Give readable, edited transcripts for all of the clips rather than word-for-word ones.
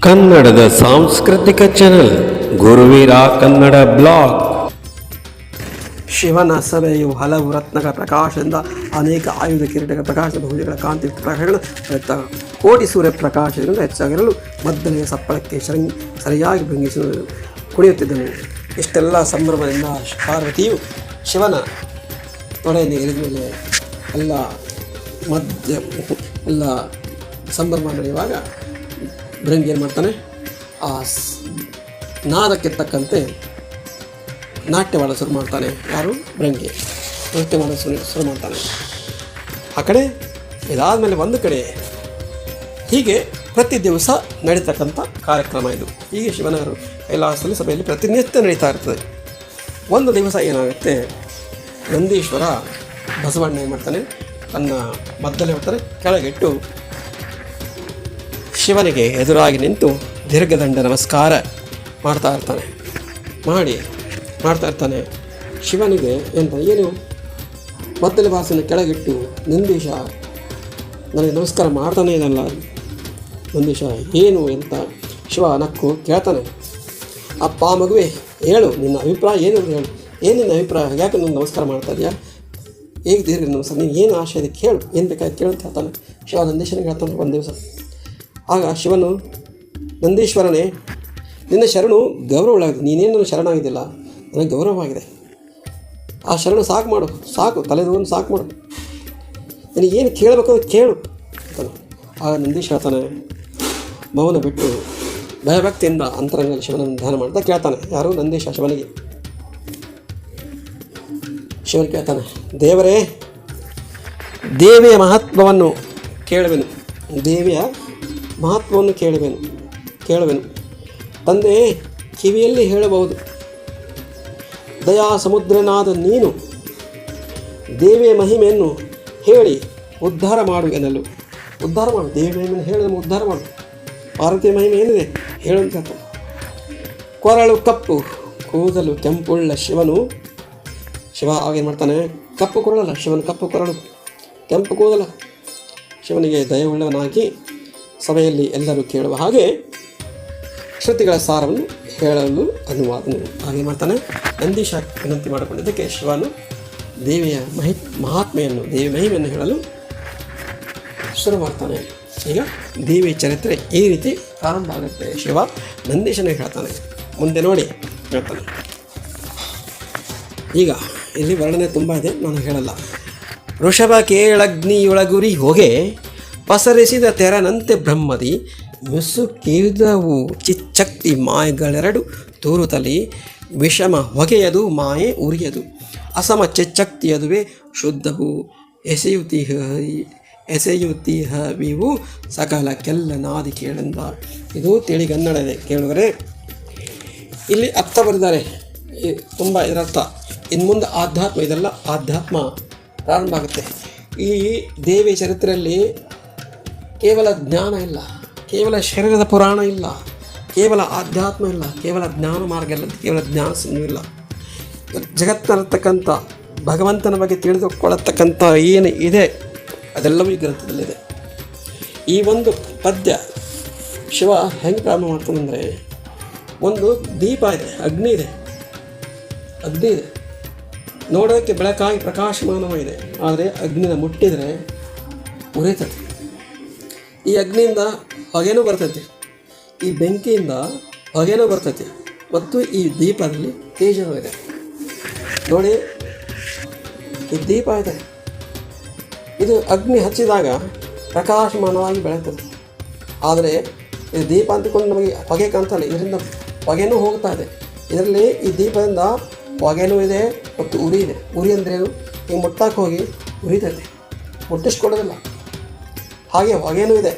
ಕನ್ನಡದ ಸಾಂಸ್ಕೃತಿಕ channel Guruveera Kannada blog. ಶಿವನ ಸಭೆಯು ಹಲವು ರತ್ನಗಳ ಪ್ರಕಾಶದಿಂದ ಅನೇಕ ಆಯುಧ ಕಿರೀಟಗಳ ಪ್ರಕಾಶದ ಭುಜಗಳ ಕಾಂತಿ ಪ್ರಕಾಶಗಳು ಕೋಟಿ ಸೂರ್ಯ ಪ್ರಕಾಶದಿಂದ ಹೆಚ್ಚಾಗಿರಲು ಮದ್ದಲೆಯ ಸಪ್ಪಳಕ್ಕೆ ಸರಿಯಾಗಿ ಭಂಗಿಸಿ ಕುಣಿಯುತ್ತಿದ್ದನು. ಇಷ್ಟೆಲ್ಲ ಸಂಭ್ರಮದಿಂದ ಪಾರ್ವತಿಯು ಶಿವನ ತೊಡೆಯನ್ನು ಇರಿದ ಮೇಲೆ ಎಲ್ಲ ಸಂಭ್ರಮ ನಡೆಯುವಾಗ ಭೃಂಗಿ ಏನು ಮಾಡ್ತಾನೆ, ಆ ನಾದಕ್ಕೆ ತಕ್ಕಂತೆ ನಾಟ್ಯವಾಡಲು ಶುರು ಮಾಡ್ತಾನೆ. ಯಾರು? ಭೃಂಗಿ ನೃತ್ಯ ಮಾಡಲು ಶುರು ಮಾಡ್ತಾನೆ. ಆ ಕಡೆ ಇದಾದಮೇಲೆ ಒಂದು ಕಡೆ ಹೀಗೆ ಪ್ರತಿ ದಿವಸ ನಡೀತಕ್ಕಂಥ ಕಾರ್ಯಕ್ರಮ ಇದು. ಹೀಗೆ ಶಿವನ ಕೈಲಾಸದಲ್ಲಿ ಸಭೆಯಲ್ಲಿ ಪ್ರತಿನಿತ್ಯ ನಡೀತಾ ಇರ್ತದೆ. ಒಂದು ದಿವಸ ಏನಾಗುತ್ತೆ, ನಂದೀಶ್ವರ ಬಸವಣ್ಣ ಏನು ಮಾಡ್ತಾನೆ, ತನ್ನ ಮದ್ದಲೆ ಹೊತ್ತಾರೆ ಕೆಳಗಿಟ್ಟು ಶಿವನಿಗೆ ಎದುರಾಗಿ ನಿಂತು ದೀರ್ಘದಂಡ ನಮಸ್ಕಾರ ಮಾಡ್ತಾ ಇರ್ತಾನೆ. ಶಿವನಿಗೆ ಏನು ಮದ್ದಲೆ ಬಾಸನ ಕೆಳಗಿಟ್ಟು ನಂದೀಶ ನನಗೆ ನಮಸ್ಕಾರ ಮಾಡ್ತಾನೆ ಇದಲ್ಲ. ನಂದೀಶ ಏನು ಅಂತ ಶಿವ ನಕ್ಕು ಕೇಳ್ತಾನೆ. ಅಪ್ಪ ಮಗುವೆ ಹೇಳು, ನಿನ್ನ ಅಭಿಪ್ರಾಯ ಏನು ಅಂತ ಹೇಳು. ಏನು ನಿನ್ನ ಅಭಿಪ್ರಾಯ, ಯಾಕೆ ನೀನು ನಮಸ್ಕಾರ ಮಾಡ್ತಾ ಇದೆಯಾ, ಹೇಗೆ ದೀರ್ಘ ನಮಸ್ಕಾರ, ನೀನು ಏನು ಆಶೆ ಇದೆ ಕೇಳು, ಏನು ಬೇಕಾದ್ರೆ ಕೇಳು ಅಂತ ಹೇಳ್ತಾನೆ. ಶಿವ ನಂದೀಶನಿಗೆ ಹೇಳ್ತಾನೆ ಒಂದು ದಿವಸ. ಆಗ ಶಿವನು, ನಂದೀಶ್ವರನೇ, ನಿನ್ನ ಶರಣು ಗೌರವವಾಗಿದೆ, ನೀನೇನು ನನ್ನ ಶರಣಾಗಿದ್ದಿಲ್ಲ, ನನಗೆ ಗೌರವವಾಗಿದೆ. ಆ ಶರಣು ಸಾಕು ತಲೆದೂನು ಸಾಕು ಮಾಡು, ನನಗೇನು ಕೇಳಬೇಕು ಅದು ಕೇಳು ಅಂತಾನೆ. ಆಗ ನಂದೀಶ್ ಹೇಳ್ತಾನೆ, ಮೌನ ಬಿಟ್ಟು ಭಯಭಕ್ತಿಯಿಂದ ಅಂತರಂಗದಲ್ಲಿ ಶಿವನನ್ನು ಧ್ಯಾನ ಮಾಡ್ತಾ ಕೇಳ್ತಾನೆ. ಯಾರು? ನಂದೀಶ ಶಿವನಿಗೆ. ಶಿವನ್ ಕೇಳ್ತಾನೆ, ದೇವರೇ, ದೇವಿಯ ಮಹತ್ವವನ್ನು ಕೇಳುವೆನು, ದೇವಿಯ ಮಹತ್ವವನ್ನು ಕೇಳುವೆನು ತಂದೆ, ಕಿವಿಯಲ್ಲಿ ಹೇಳಬಹುದು. ದಯಾ ಸಮುದ್ರನಾದ ನೀನು ದೇವಿಯ ಮಹಿಮೆಯನ್ನು ಹೇಳಿ ಉದ್ಧಾರ ಮಾಡು ಎನ್ನಲು. ಉದ್ಧಾರ ಮಾಡು, ದೇವಿಯ ಮಹಿಮೆಯನ್ನು ಹೇಳಿ ನಮಗೆ ಉದ್ಧಾರ ಮಾಡು. ಪಾರ್ವತಿಯ ಮಹಿಮೆ ಏನಿದೆ ಹೇಳು ಅಂತ ಹೇಳ್ತಾನೆ. ಕೊರಳು ಕಪ್ಪು, ಕೂದಲು ಕೆಂಪುಳ್ಳ ಶಿವ ಆಗೇನು ಮಾಡ್ತಾನೆ, ಕಪ್ಪು ಕೊರಳಲ್ಲ ಶಿವನ, ಕಪ್ಪು ಕೊರಳು ಕೆಂಪು ಕೂದಲ. ಶಿವನಿಗೆ ದಯವುಳ್ಳವನಾಗಿ ಸಭೆಯಲ್ಲಿ ಎಲ್ಲರೂ ಕೇಳುವ ಹಾಗೆ ಶ್ರುತಿಗಳ ಸಾರವನ್ನು ಹೇಳಲು ಅನುವಾದನು ಹಾಗೆ ಮಾಡ್ತಾನೆ. ನಂದೀಶ ವಿನಂತಿ ಮಾಡಿಕೊಂಡಿದ್ದಕ್ಕೆ ಶಿವನು ದೇವಿಯ ಮಹಾತ್ಮೆಯನ್ನು, ದೇವಿ ಮಹಿಮೆಯನ್ನು ಹೇಳಲು ಶುರು ಮಾಡ್ತಾನೆ. ಈಗ ದೇವಿಯ ಚರಿತ್ರೆ ಈ ರೀತಿ ಪ್ರಾರಂಭ ಆಗುತ್ತೆ. ಶಿವ ನಂದೀಶನಿಗೆ ಹೇಳ್ತಾನೆ, ಮುಂದೆ ನೋಡಿ ಹೇಳ್ತಾನೆ. ಈಗ ಇಲ್ಲಿ ವರ್ಣನೆ ತುಂಬ ಇದೆ, ನಾನು ಹೇಳಲ್ಲ. ವೃಷಭ ಕೇಳಗ್ನಿಯೊಳಗುರಿ ಹೊಗೆ ಪಸರಿಸಿದ ತೆರನಂತೆ ಬ್ರಹ್ಮದಿ ಮಿಸುಕಿದವು ಚಿಚ್ಚಕ್ತಿ ಮಾಯೆಗಳೆರಡು ತೂರುತ್ತಲಿ ವಿಷಮ ಹೊಗೆಯದು ಮಾಯೆ ಉರಿಯದು ಅಸಮ ಚಿಚ್ಚಕ್ತಿಯದುವೆ ಶುದ್ಧವು ಎಸೆಯುತ್ತಿಹವಿವು ಸಕಲಕ್ಕೆಲ್ಲ ನಾದಿ ಕೇಳೆಂದ. ಇದು ತಿಳಿಗನ್ನಡದೆ ಕೇಳುವರೆ. ಇಲ್ಲಿ ಅರ್ಥ ಬರೆದಿದ್ದಾರೆ ತುಂಬ, ಇದರರ್ಥ ಇನ್ನು ಮುಂದೆ ಆಧ್ಯಾತ್ಮ, ಇದೆಲ್ಲ ಆಧ್ಯಾತ್ಮ ಪ್ರಾರಂಭ ಆಗುತ್ತೆ. ಈ ದೇವಿ ಚರಿತ್ರೆಯಲ್ಲಿ ಕೇವಲ ಜ್ಞಾನ ಇಲ್ಲ, ಕೇವಲ ಶರೀರದ ಪುರಾಣ ಇಲ್ಲ, ಕೇವಲ ಆಧ್ಯಾತ್ಮ ಇಲ್ಲ, ಕೇವಲ ಜ್ಞಾನ ಮಾರ್ಗ ಇಲ್ಲ, ಕೇವಲ ಜ್ಞಾನ ಇಲ್ಲ. ಜಗತ್ತಿನಲ್ಲಿರ್ತಕ್ಕಂಥ ಭಗವಂತನ ಬಗ್ಗೆ ತಿಳಿದುಕೊಳ್ಳತಕ್ಕಂಥ ಏನು ಇದೆ ಅದೆಲ್ಲವೂ ಈ ಗ್ರಂಥದಲ್ಲಿದೆ. ಈ ಒಂದು ಪದ್ಯ ಶಿವ ಹೆಂಗೆ ಪ್ರಾರಂಭ ಮಾಡ್ತಾನಂದರೆ, ಒಂದು ದೀಪ ಇದೆ, ಅಗ್ನಿ ಇದೆ, ನೋಡೋಕ್ಕೆ ಬೆಳಕಾಗಿ ಪ್ರಕಾಶಮಾನವಾಗಿದೆ. ಆದರೆ ಅಗ್ನಿನ ಮುಟ್ಟಿದರೆ ಉರಿತದೆ. ಈ ಅಗ್ನಿಯಿಂದ ಹೊಗೆನೂ ಬರ್ತೈತೆ, ಈ ಬೆಂಕಿಯಿಂದ ಹೊಗೆನೂ ಬರ್ತೈತೆ, ಮತ್ತು ಈ ದೀಪದಲ್ಲಿ ತೇಜನೂ ಇದೆ. ನೋಡಿ, ಈ ದೀಪ ಇದೆ, ಇದು ಅಗ್ನಿ ಹಚ್ಚಿದಾಗ ಪ್ರಕಾಶಮಾನವಾಗಿ ಬೆಳೀತದೆ. ಆದರೆ ಇದು ದೀಪ ಅಂತಿಕೊಂಡು ನಮಗೆ ಹೊಗೆ ಕಾಣ್ತಲ್ಲ, ಇದರಿಂದ ಹೊಗೆನೂ ಹೋಗ್ತಾ ಇದೆ. ಇದರಲ್ಲಿ ಈ ದೀಪದಿಂದ ಹೊಗೆನೂ ಇದೆ ಮತ್ತು ಉರಿ ಇದೆ. ಉರಿ ಅಂದ್ರೇನು, ಈಗ ಮುಟ್ಟಕ್ಕೆ ಹೋಗಿ ಉರಿತೈತೆ, ಮುಟ್ಟಿಸ್ಕೊಡೋದಿಲ್ಲ. ಹಾಗೆ ಹೊಗೆನೂ ಇದೆ.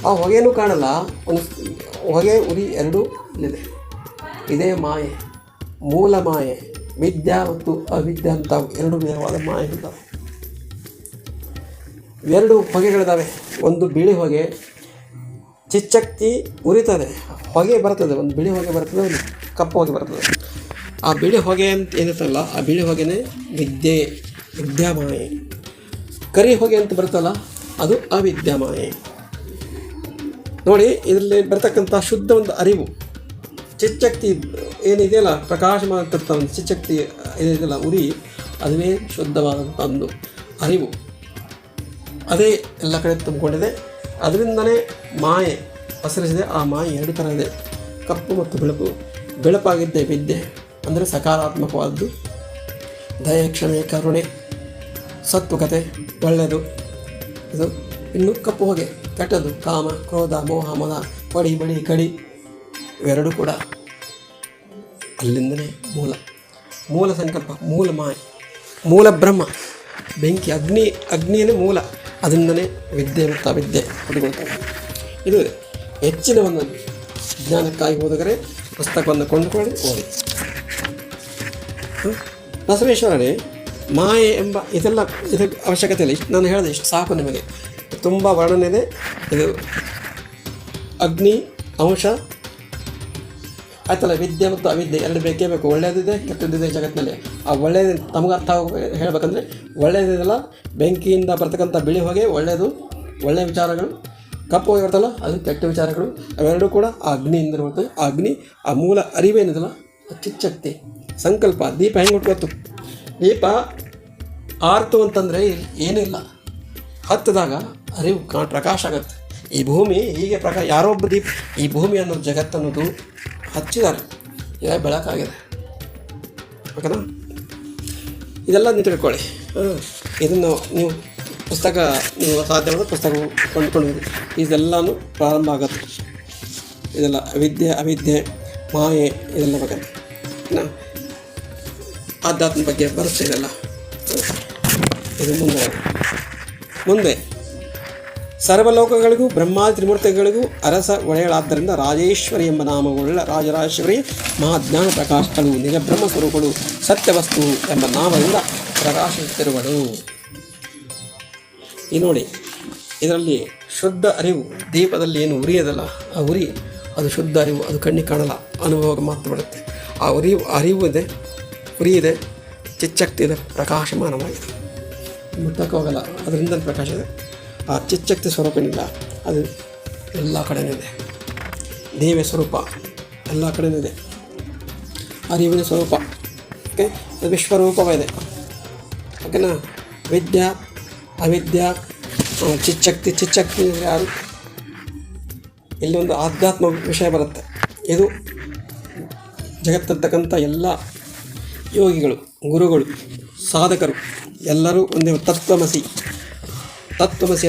ಆ ಹೊಗೆನೂ ಕಾಣಲ್ಲ, ಒಂದು ಹೊಗೆ ಉರಿ ಎರಡೂ ಇಲ್ಲಿದೆ. ಇದೇ ಮಾಯೆ, ಮೂಲ ಮಾಯೆ. ವಿದ್ಯಾ ಮತ್ತು ಅವಿದ್ಯೆ ಅಂತ ಎರಡು ವಿಧವಾದ ಮಾಯೆ ಇದ್ದಾವೆ. ಎರಡು ಹೊಗೆಗಳಿದ್ದಾವೆ. ಒಂದು ಬಿಳಿ ಹೊಗೆ, ಚಿಚ್ಚಕ್ತಿ ಉರಿತದೆ, ಹೊಗೆ ಬರ್ತದೆ, ಒಂದು ಬಿಳಿ ಹೊಗೆ ಬರ್ತದೆ, ಒಂದು ಕಪ್ಪು ಹೊಗೆ ಬರ್ತದೆ. ಆ ಬಿಳಿ ಹೊಗೆ ಅಂತ ಏನಿರ್ತಲ್ಲ, ಆ ಬಿಳಿ ಹೊಗೆನೇ ವಿದ್ಯಾಮಾಯೆ. ಕರಿ ಹೊಗೆ ಅಂತ ಬರ್ತಲ್ಲ, ಅದು ಅವಿದ್ಯಾಮಾಯೆ. ನೋಡಿ, ಇದರಲ್ಲಿ ಬರ್ತಕ್ಕಂಥ ಶುದ್ಧ ಒಂದು ಅರಿವು, ಚಿಚ್ಚಕ್ತಿ ಏನಿದೆಯಲ್ಲ, ಪ್ರಕಾಶಮಾನತಕ್ಕ ಒಂದು ಚಿಚ್ಚಕ್ತಿ ಏನಿದೆಯಲ್ಲ ಉರಿ, ಅದುವೇ ಶುದ್ಧವಾದಂಥ ಒಂದು ಅರಿವು. ಅದೇ ಎಲ್ಲ ಕಡೆ ತುಂಬಿಕೊಂಡಿದೆ. ಅದರಿಂದನೇ ಮಾಯೆ ಪಸರಿಸಿದೆ. ಆ ಮಾಯೆ ಎರಡು ಥರ ಇದೆ, ಕಪ್ಪು ಮತ್ತು ಬೆಳಕು. ಬೆಳಪಾಗಿದ್ದೆ ವಿದ್ಯೆ ಅಂದರೆ ಸಕಾರಾತ್ಮಕವಾದ್ದು, ದಯೆ, ಕ್ಷಮೆ, ಕರುಣೆ, ಸತ್ವಕತೆ, ಒಳ್ಳೆಯದು. ಇದು ಇನ್ನು ಕಪ್ಪು ಹೊಗೆ, ಕೆಟ್ಟದ್ದು, ಕಾಮ, ಕ್ರೋಧ, ಮೋಹ, ಮದ, ಪಡಿ, ಬಡಿ, ಕಡಿ, ಇವೆರಡೂ ಕೂಡ ಅಲ್ಲಿಂದಲೇ ಮೂಲ ಸಂಕಲ್ಪ, ಮೂಲ ಮಾಯೆ, ಮೂಲ ಬ್ರಹ್ಮ, ಬೆಂಕಿ, ಅಗ್ನಿಯೇ ಮೂಲ. ಅದರಿಂದಲೇ ವಿದ್ಯೆ ಮತ್ತು ಅವಿದ್ಯೆ ಹುಟ್ಟಿಕೊಳ್ತವೆ. ಇದು ಹೆಚ್ಚಿನ ಒಂದು ಜ್ಞಾನಕ್ಕಾಗಿ ಓದಿದರೆ ಪುಸ್ತಕವನ್ನು ಕೊಂಡುಕೊಳ್ಳಿ, ಓದಿ. ಬಸವೇಶ್ವರರೇ, ಮಾಯೆ ಎಂಬ ಇದೆಲ್ಲ ಇದಕ್ಕೆ ಅವಶ್ಯಕತೆ ಇಲ್ಲ. ಇಷ್ಟು ನಾನು ಹೇಳಿದೆ, ಇಷ್ಟು ಸಾಕು ನಿಮಗೆ. ತುಂಬ ವರ್ಣನೆ ಇದೆ. ಇದು ಅಗ್ನಿ ಅಂಶ ಆಯ್ತಲ್ಲ, ವಿದ್ಯೆ ಮತ್ತು ಅವಿದ್ಯೆ ಎರಡು ಬೇಕೇ ಬೇಕು. ಒಳ್ಳೆಯದಿದೆ, ಕೆಟ್ಟದ್ದಿದೆ ಜಗತ್ತಿನಲ್ಲಿ. ಆ ಒಳ್ಳೆಯದು ತಮಗೆ ಅರ್ಥ ಹೇಳಬೇಕಂದ್ರೆ, ಒಳ್ಳೆಯದಿದೆಲ್ಲ ಬೆಂಕಿಯಿಂದ ಬರ್ತಕ್ಕಂಥ ಬಿಳಿ ಹೊಗೆ ಒಳ್ಳೆಯದು, ಒಳ್ಳೆಯ ವಿಚಾರಗಳು. ಕಪ್ಪು ಹೋಗಿ ಬರ್ತಲ್ಲ, ಅದು ಕೆಟ್ಟ ವಿಚಾರಗಳು. ಅವೆರಡೂ ಕೂಡ ಆ ಅಗ್ನಿಯಿಂದ ಬರ್ತದೆ. ಆ ಅಗ್ನಿ, ಆ ಮೂಲ ಅರಿವೇನಿದಲ್ಲ, ಚಿಚ್ಚಕ್ತಿ, ಸಂಕಲ್ಪ. ದೀಪ ಹೆಂಗೆ ಹುಟ್ಕೊತ್ತು? ದೀಪ ಆರ್ತು ಅಂತಂದರೆ ಏನಿಲ್ಲ, ಹತ್ತಿದಾಗ ಅರಿವು ಪ್ರಕಾಶ ಆಗುತ್ತೆ. ಈ ಭೂಮಿ ಹೀಗೆ ಯಾರೊಬ್ಬ ದೀಪ, ಈ ಭೂಮಿ ಅನ್ನೋದು ಜಗತ್ತನ್ನೋದು ಹಚ್ಚಿದ್ದಾರೆ, ಈಗ ಬೆಳಕಾಗಿದೆ. ಓಕೆನಾ? ಇದೆಲ್ಲ ನೀವು ತಿಳ್ಕೊಳ್ಳಿ. ಇದನ್ನು ನೀವು ಪುಸ್ತಕ, ನೀವು ಸಾಧ್ಯವಾದ ಪುಸ್ತಕ ಕೊಂಡ್ಕೊಂಡು ಇದೆಲ್ಲನೂ ಪ್ರಾರಂಭ ಆಗುತ್ತೆ. ಇದೆಲ್ಲ ವಿದ್ಯೆ, ಅವಿದ್ಯೆ, ಮಾಯೆ, ಇದೆಲ್ಲ ಬಗ್ಗೆ ಆಧ್ಯಾತ್ಮ ಬಗ್ಗೆ ಬರುತ್ತೆ. ಇದೆಲ್ಲ ಇದು ಮುಂದೆ ಸರ್ವಲೋಕಗಳಿಗೂ ಬ್ರಹ್ಮಾದಿ ತ್ರಿಮೂರ್ತಿಗಳಿಗೂ ಅರಸ ಒಡೆಯಳಾದ್ದರಿಂದ ರಾಜೇಶ್ವರಿ ಎಂಬ ನಾಮವುಳ್ಳ ರಾಜರಾಜೇಶ್ವರಿ ಮಹಾಜ್ಞಾನ ಪ್ರಕಾಶಗಳು, ನಿಜ ಬ್ರಹ್ಮ ಸ್ವರೂಪಗಳು, ಸತ್ಯವಸ್ತು ಎಂಬ ನಾಮದಿಂದ ಪ್ರಕಾಶಿಸುತ್ತಿರುವಳು. ಈ ನೋಡಿ, ಇದರಲ್ಲಿ ಶುದ್ಧ ಅರಿವು, ದೀಪದಲ್ಲಿ ಏನು ಉರಿಯದಲ್ಲ, ಆ ಉರಿ ಅದು ಶುದ್ಧ ಅರಿವು. ಅದು ಕಣ್ಣಿಗೆ ಕಾಣಲ್ಲ, ಅನುಭವಕ್ಕೆ ಮಾತ್ರ ಬರುತ್ತೆ. ಆ ಅರಿವು ಇದೆ, ಉರಿ ಇದೆ, ಚಿಚ್ಚಕ್ತಿ ಇದೆ, ಪ್ರಕಾಶಮಾನವಾಗಿದೆ, ಮುಟ್ಟಕ್ಕೆ ಹೋಗಲ್ಲ, ಅದರಿಂದ ಪ್ರಕಾಶ ಇದೆ. ಆ ಚಿಚ್ಚಕ್ತಿ ಸ್ವರೂಪನಿಲ್ಲ, ಅದು ಎಲ್ಲ ಕಡೆಯೂ ಇದೆ. ದೇವಿಯ ಸ್ವರೂಪ ಎಲ್ಲ ಕಡೆಯೂ ಇದೆ. ಅರಿವಿನ ಸ್ವರೂಪ, ಓಕೆ, ವಿಶ್ವರೂಪವಿದೆ. ಓಕೆನಾ? ವಿದ್ಯಾ, ಅವಿದ್ಯಾ, ಚಿಚ್ಚಕ್ತಿ ಅಂದರೆ ಯಾರು? ಇಲ್ಲಿ ಒಂದು ಆಧ್ಯಾತ್ಮ ವಿಷಯ ಬರುತ್ತೆ. ಇದು ಜಗತ್ತಂತಕ್ಕಂಥ ಎಲ್ಲ ಯೋಗಿಗಳು, ಗುರುಗಳು, ಸಾಧಕರು ಎಲ್ಲರೂ ಒಂದೇ ತತ್ವಮಸಿ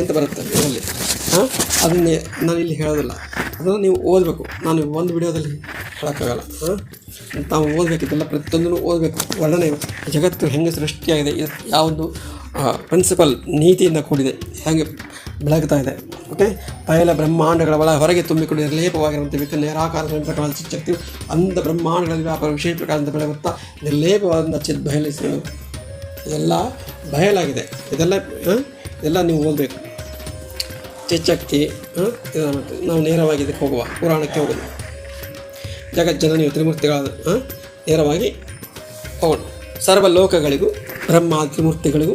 ಅಂತ ಬರುತ್ತೆ ಇದರಲ್ಲಿ. ಅದನ್ನೇ ನಾನು ಇಲ್ಲಿ ಹೇಳೋದಿಲ್ಲ, ಅದನ್ನು ನೀವು ಓದಬೇಕು. ನಾನು ಒಂದು ವಿಡಿಯೋದಲ್ಲಿ ಹೇಳೋಕ್ಕಾಗಲ್ಲ. ತಾವು ಓದಬೇಕಿದ್ದೆಲ್ಲ, ಪ್ರತಿಯೊಂದನ್ನು ಓದಬೇಕು. ವರ್ಣನೆ, ಜಗತ್ತು ಹೆಂಗೆ ಸೃಷ್ಟಿಯಾಗಿದೆ, ಯಾವೊಂದು ಪ್ರಿನ್ಸಿಪಲ್ ನೀತಿಯಿಂದ ಕೂಡಿದೆ, ಹೇಗೆ ಬೆಳಗ್ತಾ ಇದೆ. ಓಕೆ, ಪೈಲ ಬ್ರಹ್ಮಾಂಡಗಳ ಒಳ ಹೊರಗೆ ತುಂಬಿಕೊಂಡು ನಿರ್ಲೇಪವಾಗಿರುವಂಥ ವ್ಯಕ್ತಿ ನಿರಾಕಾರ ಪ್ರಕಾರ ಚಿಚ್ಚಕ್ತಿಯು ಅಂಧ ಬ್ರಹ್ಮಾಂಡಗಳಲ್ಲಿ ವ್ಯಾಪಾರ ವಿಶೇಷ ಪ್ರಕಾರದಿಂದ ಬೆಳಗುತ್ತಾ ನಿರ್ಲೇಪವಾದಂಥ ಚಿತ್ ಬಯಲಿಸಿ, ಇದೆಲ್ಲ ಬಯಲಾಗಿದೆ. ಇದೆಲ್ಲ ನೀವು ಓದಬೇಕು. ಚಿಚ್ಚಕ್ತಿ. ನಾವು ನೇರವಾಗಿ ಇದಕ್ಕೆ ಹೋಗುವ, ಪುರಾಣಕ್ಕೆ ಹೋಗೋದು. ಜಗಜ್ಜನನಿಯು ತ್ರಿಮೂರ್ತಿಗಳಾದ ನೇರವಾಗಿ ಹೋಗೋಣ. ಸರ್ವ ಲೋಕಗಳಿಗೂ ಬ್ರಹ್ಮ ತ್ರಿಮೂರ್ತಿಗಳಿಗೂ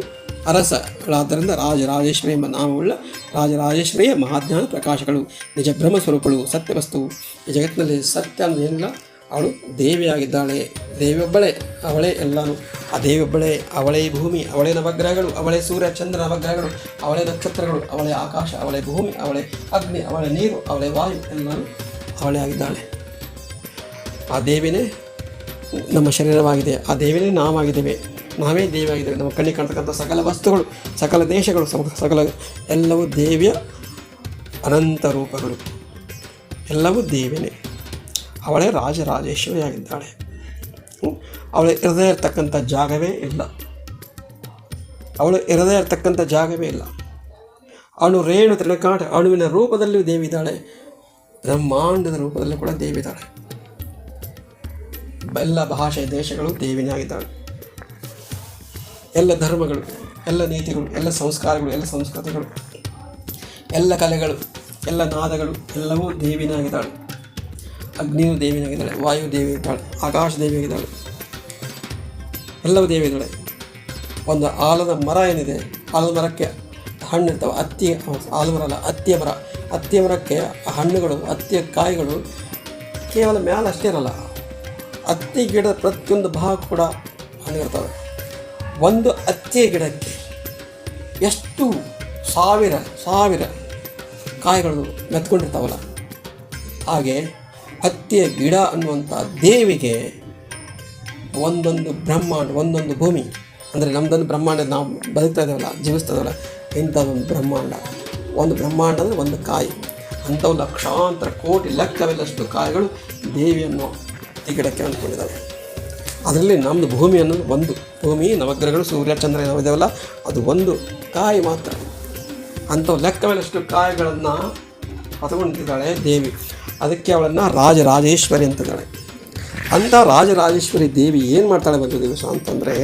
ಅರಸಗಳಾದ್ದರಿಂದ ರಾಜರಾಜೇಶ್ವರಿ ಎಂಬ ನಾಮವುಳ್ಳ ರಾಜರಾಜೇಶ್ವರಿಯ ಮಹಾಜ್ಞಾನ ಪ್ರಕಾಶಗಳು, ನಿಜ ಬ್ರಹ್ಮ ಸ್ವರೂಪಗಳು, ಸತ್ಯವಸ್ತು. ಈ ಜಗತ್ತಿನಲ್ಲಿ ಸತ್ಯ ಅಂದರೆ ಏನಿಲ್ಲ, ಅವಳು ದೇವಿಯಾಗಿದ್ದಾಳೆ. ದೇವಿಯೊಬ್ಬಳೇ, ಅವಳೇ ಎಲ್ಲನೂ. ಆ ದೇವಿಯೊಬ್ಬಳೇ, ಅವಳೇ ಭೂಮಿ, ಅವಳೇ ನವಗ್ರಹಗಳು, ಅವಳೇ ಸೂರ್ಯ ಚಂದ್ರ ನವಗ್ರಹಗಳು, ಅವಳೇ ನಕ್ಷತ್ರಗಳು, ಅವಳೇ ಆಕಾಶ, ಅವಳೇ ಭೂಮಿ, ಅವಳೇ ಅಗ್ನಿ, ಅವಳೇ ನೀರು, ಅವಳೇ ವಾಯು, ಎಲ್ಲನೂ ಅವಳೇ ಆಗಿದ್ದಾಳೆ. ಆ ದೇವಿನೇ ನಮ್ಮ ಶರೀರವಾಗಿದೆ, ಆ ದೇವಿನೇ ನಾವಾಗಿದ್ದೇವೆ, ನಾವೇ ದೇವಿಯಾಗಿದ್ದೇವೆ. ನಮ್ಮ ಕಣ್ಣಿಗೆ ಕಾಣ್ತಕ್ಕಂಥ ಸಕಲ ವಸ್ತುಗಳು, ಸಕಲ ದೇಶಗಳು, ಸಕಲ ಎಲ್ಲವೂ ದೇವಿಯ ಅನಂತ ರೂಪಗಳು, ಎಲ್ಲವೂ ದೇವಿನೇ. ಅವಳೇ ರಾಜರಾಜೇಶ್ವರಿಯಾಗಿದ್ದಾಳೆ. ಅವಳು ಇರದೇ ಇರತಕ್ಕಂಥ ಜಾಗವೇ ಇಲ್ಲ. ಅವಳು ರೇಣು ತೃಣಕಾಟ ಅಣುವಿನ ರೂಪದಲ್ಲಿಯೂ ದೇವಿದ್ದಾಳೆ, ಬ್ರಹ್ಮಾಂಡದ ರೂಪದಲ್ಲೂ ಕೂಡ ದೇವಿದ್ದಾಳೆ. ಎಲ್ಲ ಭಾಷೆ ದೇಶಗಳು ದೇವಿನೇ ಆಗಿದ್ದಾಳೆ. ಎಲ್ಲ ಧರ್ಮಗಳು, ಎಲ್ಲ ನೀತಿಗಳು, ಎಲ್ಲ ಸಂಸ್ಕಾರಗಳು, ಎಲ್ಲ ಸಂಸ್ಕೃತಿಗಳು, ಎಲ್ಲ ಕಲೆಗಳು, ಎಲ್ಲ ನಾದಗಳು ಎಲ್ಲವೂ ದೇವಿನೇ ಆಗಿದ್ದಾಳೆ. ಅಗ್ನಿಯು ದೇವಿಯಾಗಿದ್ದಾಳೆ, ವಾಯು ದೇವಿಯಾಗಿದ್ದಾಳೆ, ಆಕಾಶ ದೇವಿಯಾಗಿದ್ದಾಳೆ, ಎಲ್ಲವೂ ದೇವಿಯಾಗಿದ್ದಾಳೆ. ಒಂದು ಆಲದ ಮರ ಏನಿದೆ, ಆಲದ ಮರಕ್ಕೆ ಹಣ್ಣಿರ್ತಾವೆ, ಆಲದ ಮರ ಅಲ್ಲ, ಹತ್ತಿಯ ಮರ. ಹತ್ತಿ ಮರಕ್ಕೆ ಹಣ್ಣುಗಳು, ಹತ್ತಿಯ ಕಾಯಿಗಳು ಕೇವಲ ಮ್ಯಾಲೆ ಅಷ್ಟೇ ಇರಲ್ಲ, ಹತ್ತಿ ಗಿಡದ ಪ್ರತಿಯೊಂದು ಭಾಗ ಕೂಡ ಹಣ್ಣಿರ್ತವೆ. ಒಂದು ಹತ್ತಿಯ ಗಿಡಕ್ಕೆ ಎಷ್ಟು ಸಾವಿರ ಸಾವಿರ ಕಾಯಿಗಳು ಮೆತ್ಕೊಂಡಿರ್ತಾವಲ್ಲ, ಹಾಗೆ ಹತ್ತಿಯ ಗಿಡ ಅನ್ನುವಂಥ ದೇವಿಗೆ ಒಂದೊಂದು ಬ್ರಹ್ಮಾಂಡ, ಒಂದೊಂದು ಭೂಮಿ ಅಂದರೆ ನಮ್ಮದೊಂದು ಬ್ರಹ್ಮಾಂಡ, ನಾವು ಬದುಕ್ತಾ ಇದ್ದೇವಲ್ಲ, ಜೀವಿಸ್ತಾ ಇದ್ದೇವಲ್ಲ, ಇಂಥದ್ದೊಂದು ಬ್ರಹ್ಮಾಂಡ. ಒಂದು ಬ್ರಹ್ಮಾಂಡ ಅಂದರೆ ಒಂದು ಕಾಯಿ. ಅಂಥವು ಲಕ್ಷಾಂತರ ಕೋಟಿ ಲೆಕ್ಕವಿಲ್ಲಷ್ಟು ಕಾಯಿಗಳು ದೇವಿಯನ್ನು ಹತ್ತಿ ಗಿಡಕ್ಕೆ ಅಂದ್ಕೊಂಡಿದ್ದಾವೆ. ಅದರಲ್ಲಿ ನಮ್ಮದು ಭೂಮಿ ಅನ್ನೋದು ಒಂದು ಭೂಮಿ, ನವಗ್ರಹಗಳು, ಸೂರ್ಯ ಚಂದ್ರ ಇದ್ದಾವಲ್ಲ, ಅದು ಒಂದು ಕಾಯಿ ಮಾತ್ರ. ಅಂಥವು ಲೆಕ್ಕವಿಲ್ಲಷ್ಟು ಕಾಯಿಗಳನ್ನು ಹೊತ್ಕೊಂಡಿದ್ದಾಳೆ ದೇವಿ. ಅದಕ್ಕೆ ಅವಳನ್ನು ರಾಜರಾಜೇಶ್ವರಿ ಅಂತಿದ್ದಾಳೆ. ಅಂಥ ರಾಜರಾಜೇಶ್ವರಿ ದೇವಿ ಏನು ಮಾಡ್ತಾಳೆ ಒಂದು ದಿವಸ ಅಂತಂದರೆ,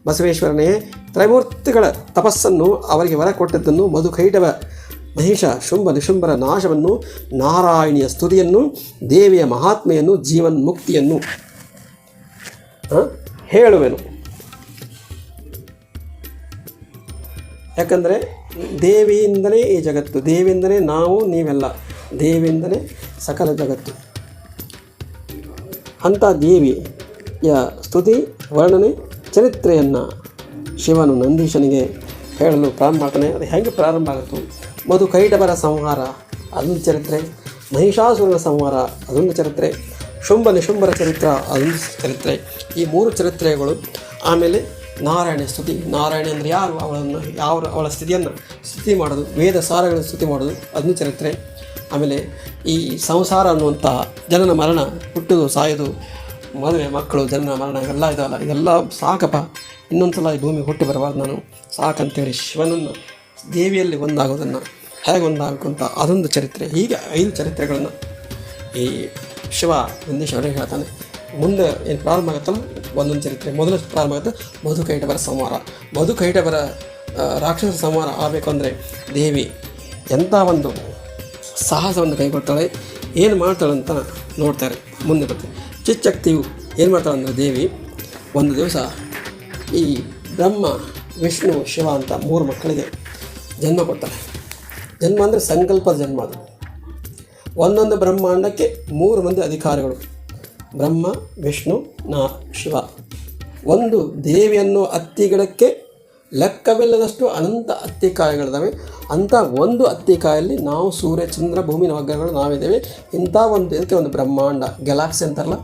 ಬಸವೇಶ್ವರನೇ ತ್ರೈಮೂರ್ತಿಗಳ ತಪಸ್ಸನ್ನು ಅವರಿಗೆ ವರ ಕೊಟ್ಟದ್ದನ್ನು, ಮಧುಕೈಟಭ ಮಹಿಷ ಶುಂಭ ನಿಶುಂಭರ ನಾಶವನ್ನು, ನಾರಾಯಣಿಯ ಸ್ತುತಿಯನ್ನು, ದೇವಿಯ ಮಹಾತ್ಮೆಯನ್ನು, ಜೀವನ್ಮುಕ್ತಿಯನ್ನು ಹೇಳುವೆನು. ಯಾಕಂದರೆ ದೇವಿಯಿಂದಲೇ ಈ ಜಗತ್ತು, ದೇವಿಯಿಂದಲೇ ನಾವು ನೀವೆಲ್ಲ, ದೇವಿಯಿಂದಲೇ ಸಕಲ ಜಗತ್ತು. ಅಂಥ ದೇವಿಯ ಸ್ತುತಿ ವರ್ಣನೆ ಚರಿತ್ರೆಯನ್ನು ಶಿವನು ನಂದೀಶನಿಗೆ ಹೇಳಲು ಪ್ರಾರಂಭ ಮಾಡ್ತಾನೆ. ಅದು ಹೇಗೆ ಪ್ರಾರಂಭ ಆಗುತ್ತೋ, ಮಧುಕೈಟಭರ ಸಂಹಾರ ಅದೊಂದು ಚರಿತ್ರೆ, ಮಹಿಷಾಸುರನ ಸಂಹಾರ ಅದೊಂದು ಚರಿತ್ರೆ, ಶುಂಭ ನಿಶುಂಭರ ಚರಿತ್ರ ಅದೊಂದು ಚರಿತ್ರೆ. ಈ ಮೂರು ಚರಿತ್ರೆಗಳು. ಆಮೇಲೆ ನಾರಾಯಣ ಸ್ತುತಿ. ನಾರಾಯಣ ಅಂದರೆ ಯಾರು, ಅವಳ ಸ್ತುತಿ ಮಾಡೋದು, ವೇದ ಸಾರಗಳ ಸ್ತುತಿ ಮಾಡೋದು ಅದೊಂದು ಚರಿತ್ರೆ. ಆಮೇಲೆ ಈ ಸಂಸಾರ ಅನ್ನುವಂಥ ಜನನ ಮರಣ, ಹುಟ್ಟೋದು ಸಾಯೋದು, ಮದುವೆ ಮಕ್ಕಳು, ಜನನ ಮರಣ ಇವೆಲ್ಲ ಇದಾವಲ್ಲ, ಇದೆಲ್ಲ ಸಾಕಪ್ಪ, ಇನ್ನೊಂದು ಸಲ ಈ ಭೂಮಿಗೆ ಹುಟ್ಟಿ ಬರಬಾರ್ದು ನಾನು, ಸಾಕಂತೇಳಿ ಶಿವನನ್ನು ದೇವಿಯಲ್ಲಿ ಒಂದಾಗೋದನ್ನು ಹೇಗೆ ಒಂದಾಗಬೇಕು ಅಂತ ಅದೊಂದು ಚರಿತ್ರೆ. ಹೀಗೆ 5 ಚರಿತ್ರೆಗಳನ್ನು ಈ ಶಿವ ನಂದೀಶ ಅವರಿಗೆ ಹೇಳ್ತಾನೆ. ಮುಂದೆ ಏನು ಪ್ರಾರಂಭ ಆಗುತ್ತಲ್ಲ ಒಂದೊಂದು ಚರಿತ್ರೆ. ಮೊದಲು ಪ್ರಾರಂಭ ಆಗುತ್ತೆ ಮಧುಕೈಟಭರ ಸಂಹಾರ. ಮಧುಕೈಟಭರ ರಾಕ್ಷಸ ಸಂಹಾರ ಆಗಬೇಕು ಅಂದರೆ ದೇವಿ ಎಂಥ ಒಂದು ಸಾಹಸವನ್ನು ಕೈಗೊಳ್ತಾಳೆ, ಏನು ಮಾಡ್ತಾಳೆ ಅಂತ ನೋಡ್ತಾರೆ. ಮುಂದೆ ಬರ್ತೀವಿ. ಚಿಚ್ಚಕ್ತಿಯು ಏನು ಮಾಡ್ತಾಳೆ ಅಂದರೆ ದೇವಿ ಒಂದು ದಿವಸ ಈ ಬ್ರಹ್ಮ ವಿಷ್ಣು ಶಿವ ಅಂತ 3 ಮಕ್ಕಳಿಗೆ ಜನ್ಮ ಕೊಡ್ತಾಳೆ. ಜನ್ಮ ಅಂದರೆ ಸಂಕಲ್ಪದ ಜನ್ಮ. ಅದು ಒಂದೊಂದು ಬ್ರಹ್ಮಾಂಡಕ್ಕೆ 3 ಮಂದಿ ಅಧಿಕಾರಿಗಳು, ಬ್ರಹ್ಮ ವಿಷ್ಣು ಶಿವ. ಒಂದು ದೇವಿಯನ್ನು ಹತ್ತಿ ಗಿಡಕ್ಕೆ ಲೆಕ್ಕವಿಲ್ಲದಷ್ಟು ಅನಂತ ಹತ್ತಿಕಾಯಿಗಳಿದ್ದಾವೆ. ಅಂಥ ಒಂದು ಹತ್ತಿಕಾಯಲ್ಲಿ ನಾವು ಸೂರ್ಯ ಚಂದ್ರ ಭೂಮಿ ನವಗ್ರಹಗಳು ನಾವಿದ್ದೇವೆ. ಇಂಥ ಒಂದು ಇದಕ್ಕೆ ಒಂದು ಬ್ರಹ್ಮಾಂಡ, ಗ್ಯಾಲಾಕ್ಸಿ ಅಂತಾರಲ್ಲ,